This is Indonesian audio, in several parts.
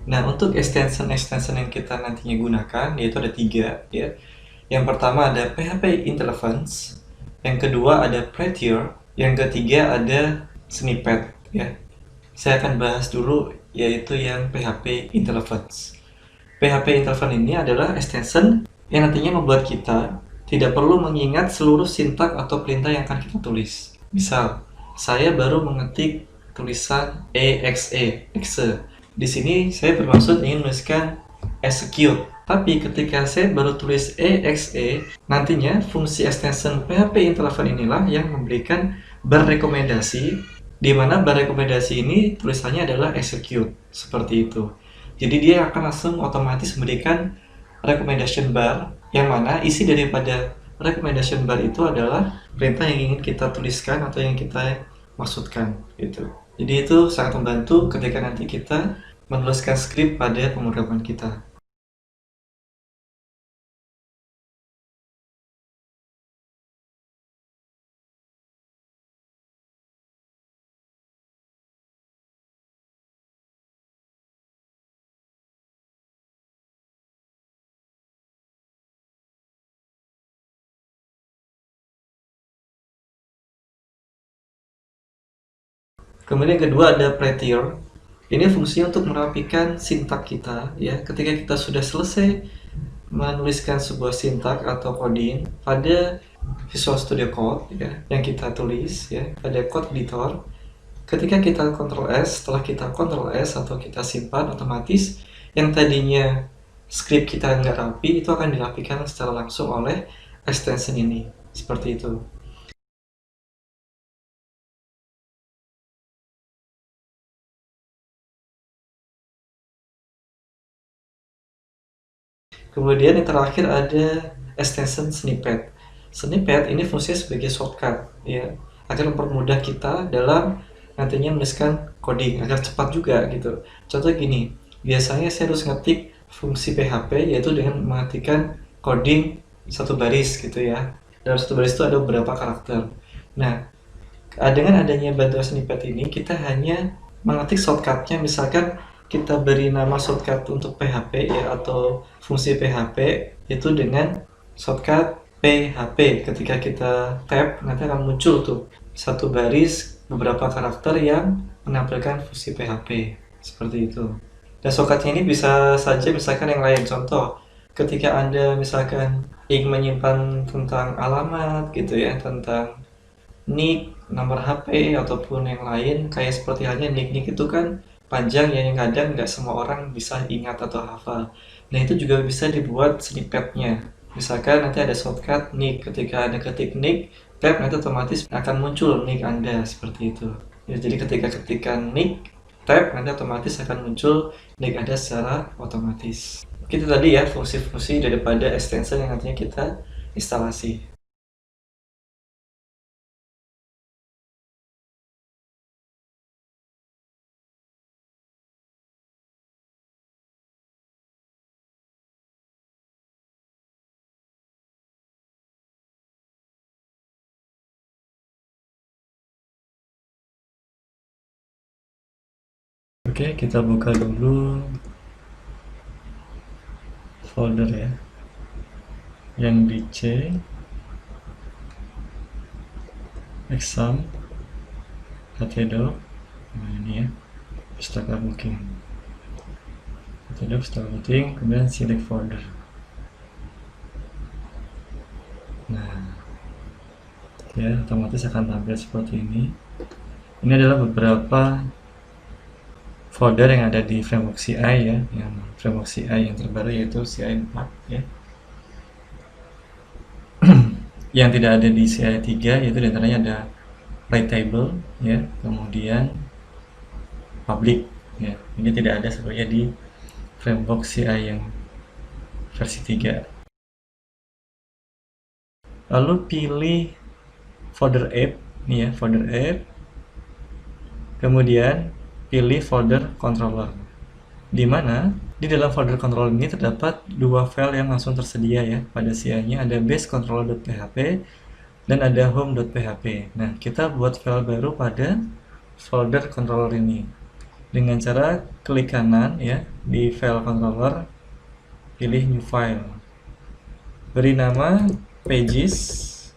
Nah, untuk extension yang kita nantinya gunakan, yaitu ada 3 ya. Yang pertama ada PHP Interleavance, yang kedua ada Prettier, yang ketiga ada Snippet ya. Saya akan bahas dulu yaitu yang PHP Interleavance. PHP Interleavance ini adalah extension yang nantinya membuat kita tidak perlu mengingat seluruh sintak atau perintah yang akan kita tulis. Misal, saya baru mengetik tulisan exe. Di sini saya bermaksud ingin menuliskan execute. Tapi ketika saya baru tulis exe, nantinya fungsi extension PHP Interleavance inilah yang memberikan bar rekomendasi, di mana bar rekomendasi ini tulisannya adalah execute, seperti itu. Jadi dia akan langsung otomatis memberikan recommendation bar, yang mana isi daripada recommendation bar itu adalah perintah yang ingin kita tuliskan atau yang kita maksudkan gitu. Jadi itu sangat membantu ketika nanti kita menuliskan skrip pada pemrograman kita. Kemudian yang kedua ada prettier. Ini fungsinya untuk merapikan sintak kita ya. Ketika kita sudah selesai menuliskan sebuah sintak atau coding pada Visual Studio Code ya, yang kita tulis ya pada code editor, ketika kita Ctrl S, setelah kita Ctrl S atau kita simpan, otomatis yang tadinya script kita nggak rapi itu akan dirapikan secara langsung oleh extension ini, seperti itu. Kemudian yang terakhir ada extension snippet. Snippet ini fungsinya sebagai shortcut ya, agar mempermudah kita dalam nantinya menuliskan coding agar cepat juga gitu. Contoh gini, biasanya saya harus ngetik fungsi PHP yaitu dengan mengetikkan coding satu baris gitu ya. Dalam satu baris itu ada beberapa karakter. Nah, dengan adanya bantuan snippet ini kita hanya mengetik shortcutnya, misalkan kita beri nama shortcut untuk PHP ya atau fungsi PHP itu dengan shortcut PHP. Ketika kita tap nanti akan muncul tuh satu baris beberapa karakter yang menampilkan fungsi PHP seperti itu. Dan shortcutnya ini bisa saja misalkan yang lain, contoh ketika Anda misalkan ingin menyimpan tentang alamat gitu ya, tentang nick, nomor HP ataupun yang lain, kayak seperti halnya nick itu kan panjang ya, yang kadang nggak semua orang bisa ingat atau hafal. Nah itu juga bisa dibuat snippetnya. Misalkan nanti ada shortcut nick, ketika Anda ketik nick, tab nanti otomatis akan muncul nick Anda seperti itu. Ya, jadi ketika ketikan nick, tab nanti otomatis akan muncul nick Anda secara otomatis. Itu tadi ya fungsi-fungsi daripada extension yang nantinya kita instalasi. Oke, kita buka dulu folder ya, yang di C exam htdoc. Nah ini ya, pustaka booking htdoc pustaka booking, kemudian select folder. Nah ya, otomatis akan tampil seperti ini. Ini adalah beberapa folder yang ada di framework CI ya, yang framework CI yang terbaru yaitu CI 4 ya. Yang tidak ada di CI 3 yaitu diantaranya ada writable ya, kemudian public ya. Ini tidak ada sebenarnya di framework CI yang versi 3. Lalu pilih folder app nih ya, folder app, kemudian pilih folder controller, di mana di dalam folder controller ini terdapat dua file yang langsung tersedia ya. Pada CI-nya ada basecontroller.php dan ada home.php. Nah, kita buat file baru pada folder controller ini. dengan cara klik kanan ya di file controller, pilih new file, beri nama pages.php.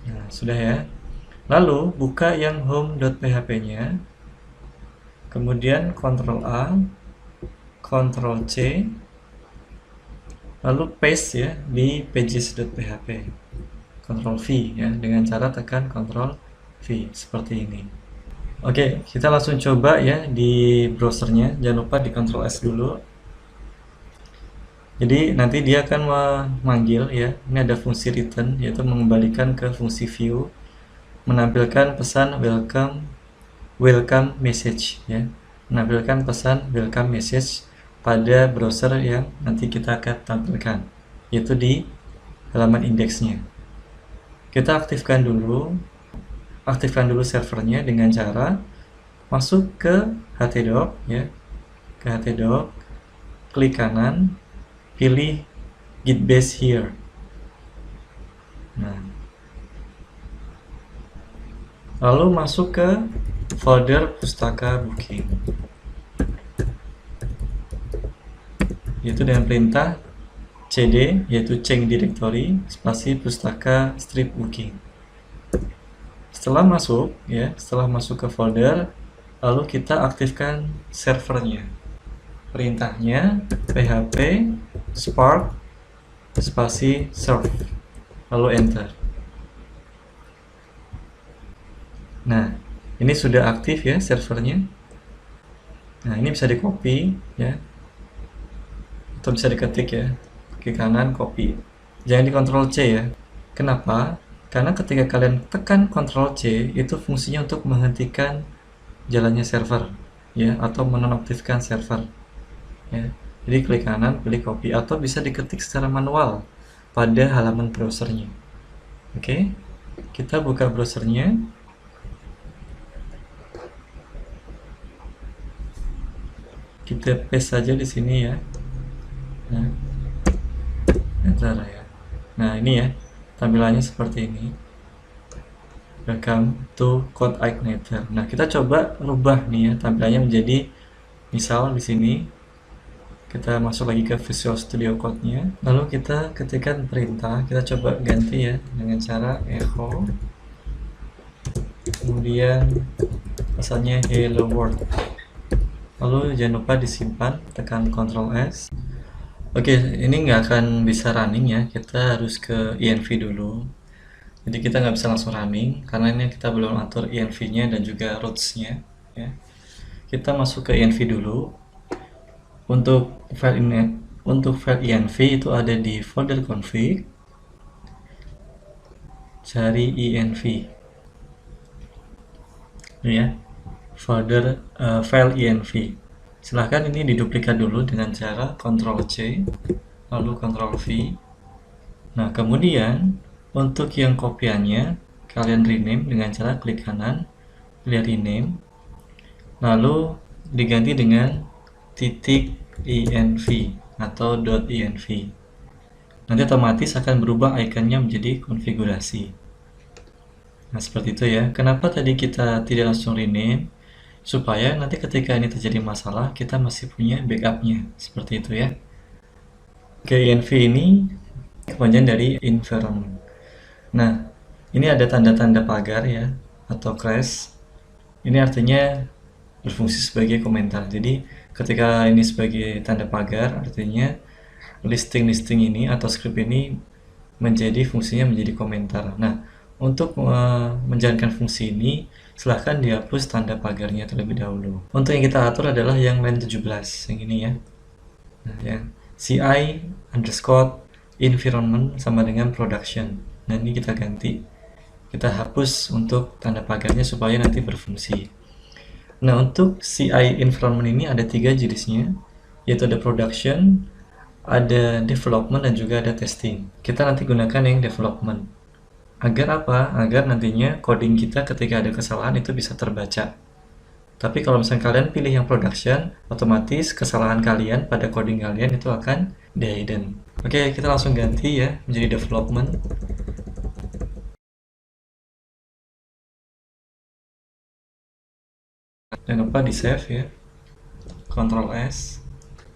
Nah, sudah ya. Lalu buka yang home.php-nya, kemudian Ctrl A, Ctrl C, lalu paste ya di pages.php. Ctrl V ya, dengan cara tekan Ctrl V seperti ini. Oke, kita langsung coba ya di browsernya. Jangan lupa di Ctrl S dulu. Jadi nanti dia akan memanggil ya. Ini ada fungsi return, yaitu mengembalikan ke fungsi view, menampilkan pesan welcome message ya, menampilkan pesan welcome message pada browser yang nanti kita akan tampilkan, yaitu di halaman indeksnya. Kita aktifkan dulu servernya dengan cara masuk ke htdoc ya, ke htdoc, klik kanan, pilih git base here. Nah, lalu masuk ke folder pustaka booking, yaitu dengan perintah cd, yaitu change directory spasi pustaka strip booking. Setelah masuk ke folder, lalu kita aktifkan servernya. Perintahnya php spark spasi serve, lalu enter. Nah, ini sudah aktif ya servernya. Nah, ini bisa di copy ya, atau bisa diketik ya, ke kanan copy. Jangan di Ctrl C ya. Kenapa? Karena ketika kalian tekan Ctrl C, itu fungsinya untuk menghentikan jalannya server ya, atau menonaktifkan server ya. Jadi klik kanan, pilih copy, atau bisa diketik secara manual pada halaman browsernya. Oke, kita buka browsernya. Kita paste saja di sini ya. Nah, ya. Nah, ini ya tampilannya seperti ini. Welcome to CodeIgniter. Nah, kita coba rubah nih ya tampilannya menjadi, misal di sini kita masuk lagi ke Visual Studio Code-nya, lalu kita ketikkan perintah, kita coba ganti ya dengan cara echo, kemudian asalnya hello world, lalu jangan lupa disimpan, tekan Ctrl S. Oke, ini nggak akan bisa running ya, kita harus ke env dulu. Jadi kita nggak bisa langsung running karena ini kita belum atur env-nya dan juga routes-nya ya. Kita masuk ke env dulu. Untuk file env itu ada di folder config, cari env ya, folder file env. Silahkan ini diduplikat dulu dengan cara Ctrl C lalu Ctrl V. Nah, kemudian untuk yang kopiannya kalian rename dengan cara klik kanan, pilih rename, lalu diganti dengan .env atau .env. Nanti otomatis akan berubah ikonnya menjadi konfigurasi. Nah, seperti itu ya. Kenapa tadi kita tidak langsung rename? Supaya nanti ketika ini terjadi masalah, kita masih punya backupnya. Seperti itu ya. Oke, env ini kepanjangan dari environment. Nah, ini ada tanda-tanda pagar ya, atau crash. Ini artinya berfungsi sebagai komentar. Jadi ketika ini sebagai tanda pagar, artinya listing ini atau script ini menjadi fungsinya menjadi komentar. Nah, untuk menjalankan fungsi ini, silahkan dihapus tanda pagarnya terlebih dahulu. Untuk yang kita atur adalah yang line 17, yang ini ya. Nah, yang CI underscore environment sama dengan production. Nah, ini kita ganti. Kita hapus untuk tanda pagarnya supaya nanti berfungsi. Nah, untuk CI environment ini ada 3 jenisnya, yaitu ada production, ada development, dan juga ada testing. Kita nanti gunakan yang development. Agar apa? Agar nantinya coding kita ketika ada kesalahan itu bisa terbaca. Tapi kalau misalnya kalian pilih yang production, otomatis kesalahan kalian pada coding kalian itu akan di-hidden. Oke, kita langsung ganti ya menjadi development. Jangan lupa di save ya, Ctrl S.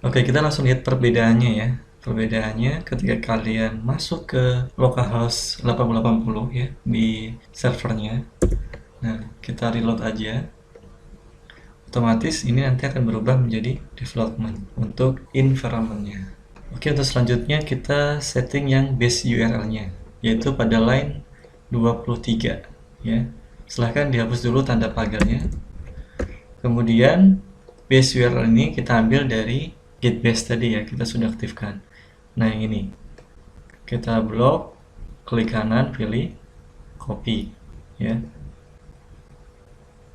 Oke, kita langsung lihat perbedaannya ya. Perbedaannya ketika kalian masuk ke localhost 8080 ya di servernya. Nah, kita reload aja. Otomatis ini nanti akan berubah menjadi development untuk environment-nya. Oke, untuk selanjutnya kita setting yang base URL-nya, yaitu pada line 23 ya. Silahkan dihapus dulu tanda pagarnya. Kemudian base URL ini kita ambil dari get base tadi ya, kita sudah aktifkan. Nah, yang ini kita blok, klik kanan, pilih copy ya.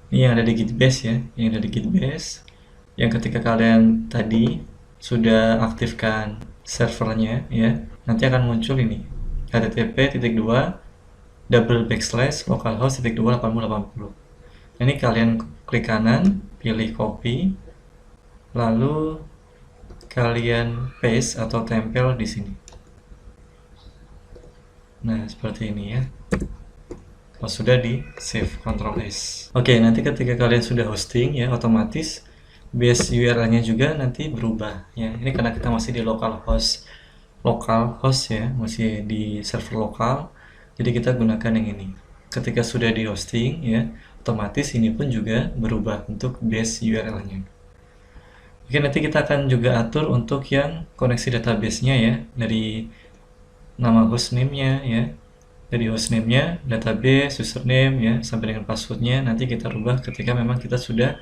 Ini yang ada di git base ya, yang ada di git base. Yang ketika kalian tadi sudah aktifkan servernya ya, nanti akan muncul ini http://localhost.2.8080. Ini kalian klik kanan, pilih copy, lalu kalian paste atau tempel di sini. Nah, seperti ini ya. Kalau sudah di save, Ctrl S. Oke, nanti ketika kalian sudah hosting ya, otomatis base URL-nya juga nanti berubah ya. Ini karena kita masih di localhost ya, masih di server lokal. Jadi kita gunakan yang ini. Ketika sudah di hosting ya, otomatis ini pun juga berubah untuk base URL-nya. Oke, nanti kita akan juga atur untuk yang koneksi database-nya ya, dari nama hostname-nya ya, dari hostname-nya, database, username ya, sampai dengan password-nya nanti kita rubah ketika memang kita sudah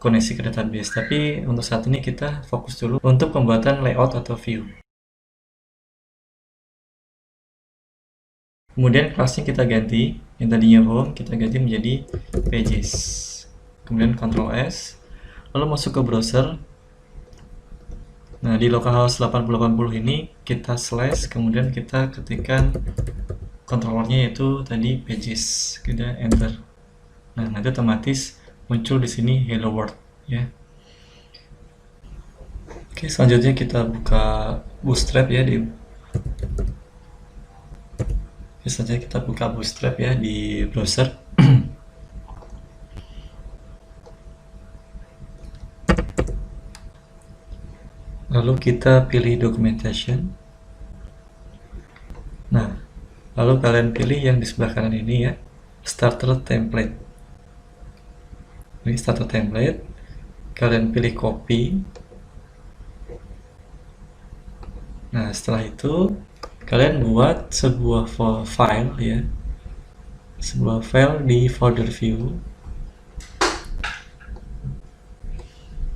koneksi ke database. Tapi untuk saat ini kita fokus dulu untuk pembuatan layout atau view. Kemudian kelasnya kita ganti, yang tadinya home kita ganti menjadi pages. Kemudian Ctrl S, lalu masuk ke browser. Nah, di localhost 8080 ini kita slash, kemudian kita ketikkan controllernya yaitu tadi pages, kita enter. Nah, nanti otomatis muncul di sini hello world ya. Oke, selanjutnya kita buka Bootstrap ya di saja kita buka Bootstrap ya di browser. Lalu kita pilih documentation. Nah, lalu kalian pilih yang di sebelah kanan ini ya, starter template. Ini starter template. Kalian pilih copy. Nah, setelah itu kalian buat sebuah file ya, sebuah file di folder view.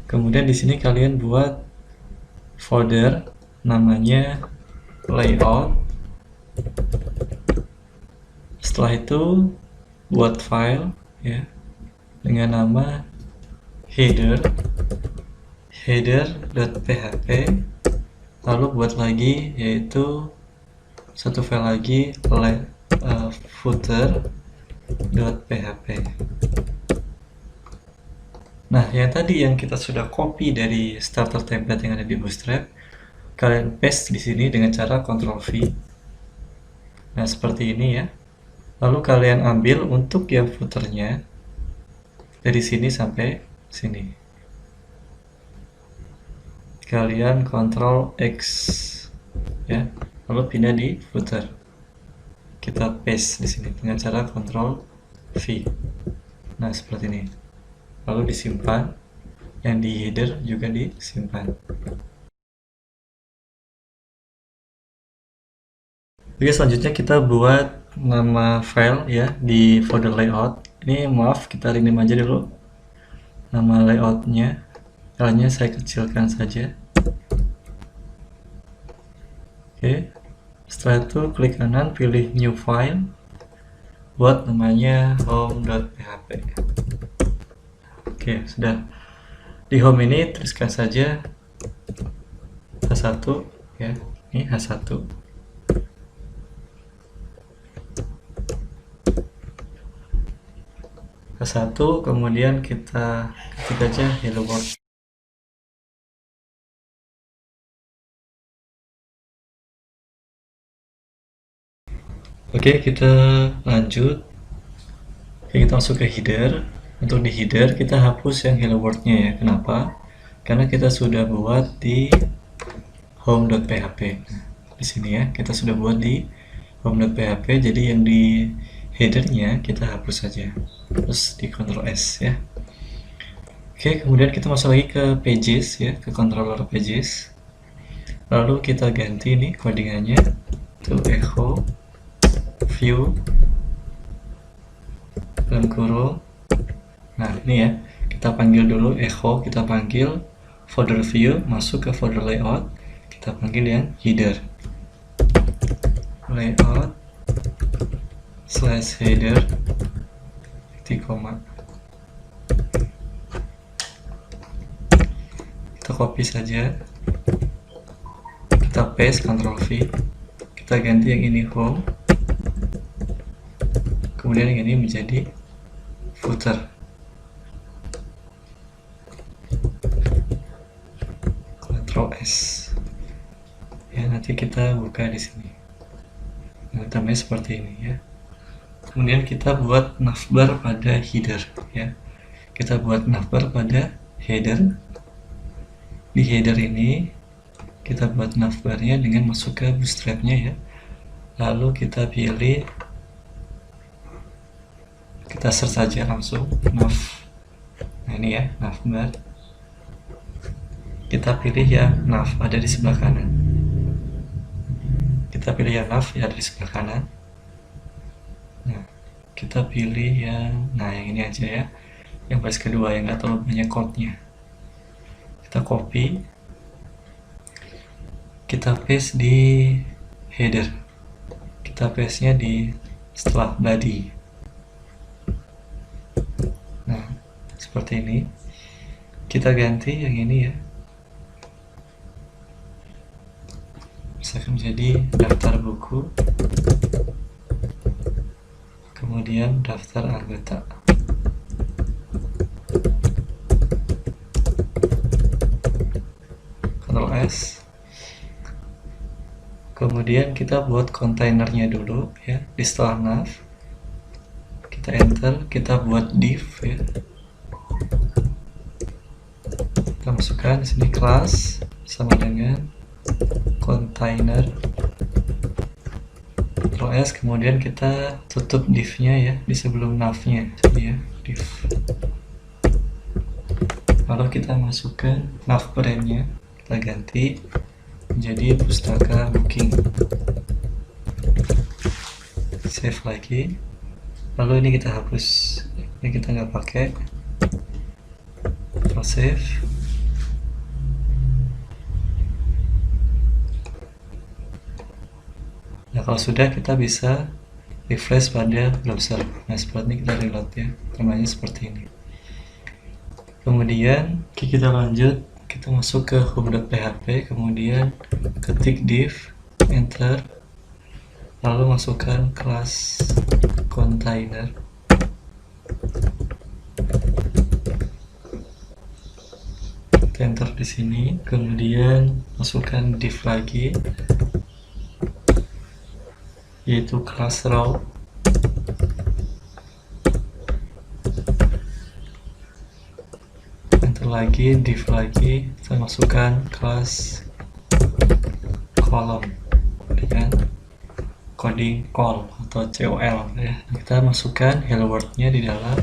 Kemudian di sini kalian buat folder namanya layout. Setelah itu buat file ya dengan nama header.php. Lalu buat lagi yaitu satu file lagi footer.php. Nah, yang tadi yang kita sudah copy dari starter template yang ada di Bootstrap, kalian paste di sini dengan cara Ctrl V. Nah, seperti ini ya. Lalu kalian ambil untuk yang footernya dari sini sampai sini. Kalian Ctrl X ya, lalu pindah di footer. Kita paste di sini dengan cara Ctrl V. Nah, seperti ini. Lalu disimpan. Yang di header juga disimpan. Oke, selanjutnya kita buat nama file ya di folder layout. Ini maaf, kita rename aja dulu nama layoutnya. Filenya saya kecilkan saja. Oke, setelah itu klik kanan, pilih new file, buat namanya home.php. Oke, sudah. Di home ini tuliskan saja H1 ya, ini H1. H1, kemudian kita ketik aja hello world. Oke, kita lanjut. Oke, kita masuk ke header. Untuk di header kita hapus yang hello world-nya ya. Kenapa? Karena kita sudah buat di home.php. Di sini ya, kita sudah buat di home.php, jadi yang di headernya kita hapus saja. Terus di Ctrl S ya. Oke, kemudian kita masuk lagi ke pages ya, ke controller pages. Lalu kita ganti nih codingannya to echo view dalam kurung. Nah, ini ya, kita panggil dulu echo, kita panggil folder view, masuk ke folder layout, kita panggil yang header. Layout / header titik koma. Kita copy saja, kita paste, Ctrl V, kita ganti yang ini home, kemudian yang ini menjadi footer. Ctrl S. Ya, nanti kita buka di sini. Nah, tamanya seperti ini ya. Kemudian kita buat navbar pada header ya. Kita buat navbar pada header. Di header ini kita buat navbarnya dengan masuk ke bootstrapnya ya. Lalu kita pilih, kita search saja langsung nav. Nah, ini ya, navbar. Kita pilih yang nav ada di sebelah kanan. Kita pilih yang nav ya, ada di sebelah kanan. Nah, kita pilih yang ini aja ya, yang baris kedua yang nggak terlalu banyak code-nya. Kita copy, kita paste di header, kita paste nya di setelah body. Nah, seperti ini. Kita ganti yang ini ya, misalkan menjadi daftar buku, kemudian daftar anggota. Ctrl S. Kemudian kita buat kontainernya dulu ya, di setelah nav. Kita enter, kita buat div ya. Kita masukkan di sini kelas sama dengan container. Ctrl S, kemudian kita tutup div-nya ya, di sebelum nav-nya ya, div. Lalu kita masukkan navbarnya, kita ganti menjadi pustaka booking. Save lagi. Lalu ini kita hapus, ini kita nggak pakai. Ctrl save. Nah, kalau sudah kita bisa refresh pada browser. Nah, seperti ini kita reload ya, namanya seperti ini. Kemudian kita lanjut, kita masuk ke home.php, kemudian ketik div, enter, lalu masukkan kelas container. Kita enter di sini, kemudian masukkan div lagi, yaitu kelas row. Enter lagi, div lagi, kita masukkan kelas column dengan coding call atau COL ya. Kita masukkan hello world-nya di dalam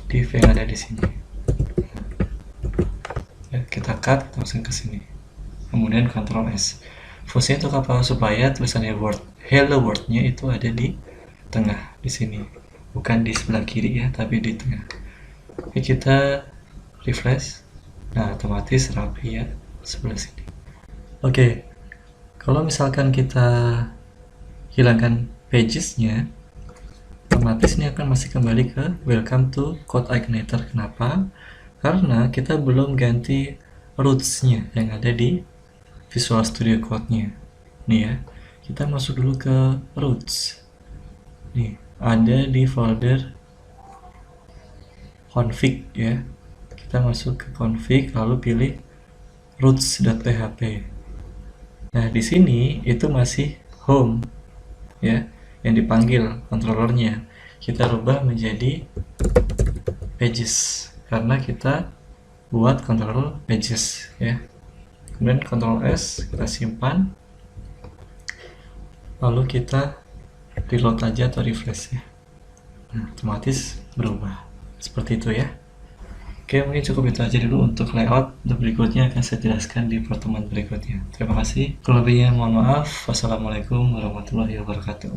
div yang ada di sini. Ya, kita cut, kita masukkan ke sini. Kemudian Ctrl S. Fungsinya untuk apa? Supaya tulisan hello world-nya itu ada di tengah di sini, bukan di sebelah kiri ya, tapi di tengah. Oke, kita refresh. Nah, otomatis rapi ya sebelah sini. Oke, kalau misalkan kita hilangkan pages-nya, otomatis ini akan masih kembali ke welcome to CodeIgniter. Kenapa? Karena kita belum ganti roots-nya yang ada di Visual Studio Code-nya. Nih ya, kita masuk dulu ke roots. Nih, ada di folder config ya. Kita masuk ke config, lalu pilih roots.php. Nah, di sini itu masih home ya, yang dipanggil controllernya. kita rubah menjadi pages karena kita buat control pages ya. Kemudian Ctrl S kita simpan, lalu kita reload aja atau refresh ya. Nah, otomatis berubah seperti itu ya. Oke, mungkin cukup itu aja dulu untuk layout. Untuk berikutnya akan saya jelaskan di pertemuan berikutnya. Terima kasih. Kalau lebihnya mohon maaf. Wassalamualaikum warahmatullahi wabarakatuh.